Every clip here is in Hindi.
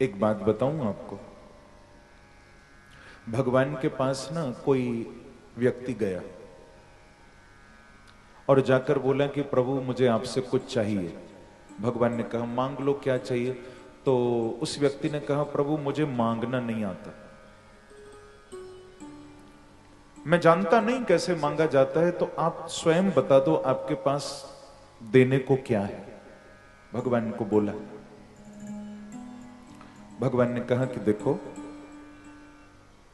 एक बात बताऊं आपको। भगवान के पास ना कोई व्यक्ति गया और जाकर बोला कि प्रभु मुझे आपसे कुछ चाहिए। भगवान ने कहा मांग लो, क्या चाहिए। तो उस व्यक्ति ने कहा प्रभु मुझे मांगना नहीं आता, मैं जानता नहीं कैसे मांगा जाता है, तो आप स्वयं बता दो आपके पास देने को क्या है। भगवान को बोला। भगवान ने कहा कि देखो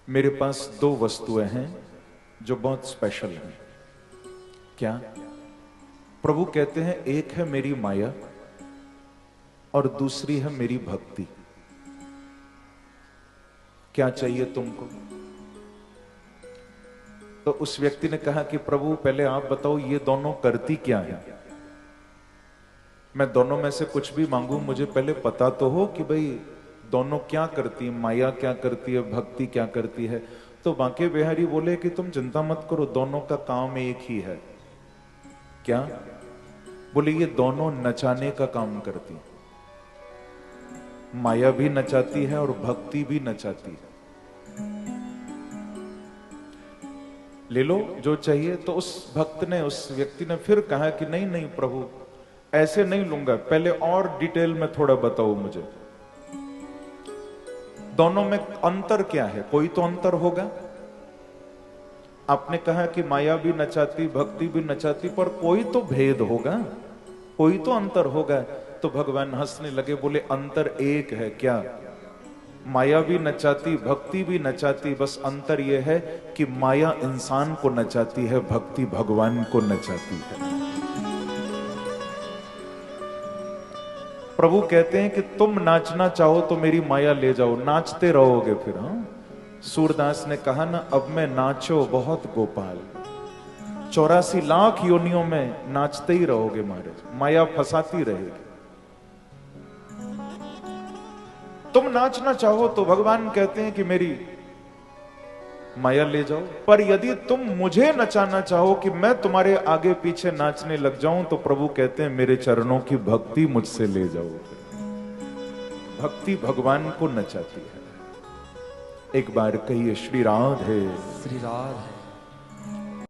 मेरे पास दो वस्तुएं हैं जो बहुत स्पेशल हैं। क्या? प्रभु कहते हैं एक है मेरी माया और दूसरी है मेरी भक्ति। क्या चाहिए तुमको? तो उस व्यक्ति ने कहा कि प्रभु पहले आप बताओ ये दोनों करती क्या है। मैं दोनों में से कुछ भी मांगू, मुझे पहले पता तो हो कि भाई दोनों क्या करती है, माया क्या करती है, भक्ति क्या करती है। तो बांके बिहारी बोले कि तुम चिंता मत करो, दोनों का काम एक ही है। क्या? बोले ये दोनों नचाने का काम करती है, माया भी नचाती है और भक्ति भी नचाती है। ले लो जो चाहिए। तो उस भक्त ने, उस व्यक्ति ने फिर कहा कि नहीं नहीं प्रभु ऐसे नहीं लूंगा, पहले और डिटेल में थोड़ा बताओ मुझे, दोनों में अंतर क्या है, कोई तो अंतर होगा। आपने कहा कि माया भी नचाती भक्ति भी नचाती, पर कोई तो भेद होगा, कोई तो अंतर होगा। तो भगवान हंसने लगे, बोले अंतर एक है। क्या? माया भी नचाती भक्ति भी नचाती, बस अंतर यह है कि माया इंसान को नचाती है, भक्ति भगवान को नचाती है। प्रभु कहते हैं कि तुम नाचना चाहो तो मेरी माया ले जाओ, नाचते रहोगे फिर। हाँ, सूरदास ने कहा ना, अब मैं नाचो बहुत गोपाल, 84 लाख योनियों में नाचते ही रहोगे महाराज, माया फंसाती रहेगी। तुम नाचना चाहो तो भगवान कहते हैं कि मेरी माया ले जाओ, पर यदि तुम मुझे नचाना चाहो कि मैं तुम्हारे आगे पीछे नाचने लग जाऊं, तो प्रभु कहते हैं मेरे चरणों की भक्ति मुझसे ले जाओ। भक्ति भगवान को नचाती है। एक बार कहिए श्री राधे। श्री राधे।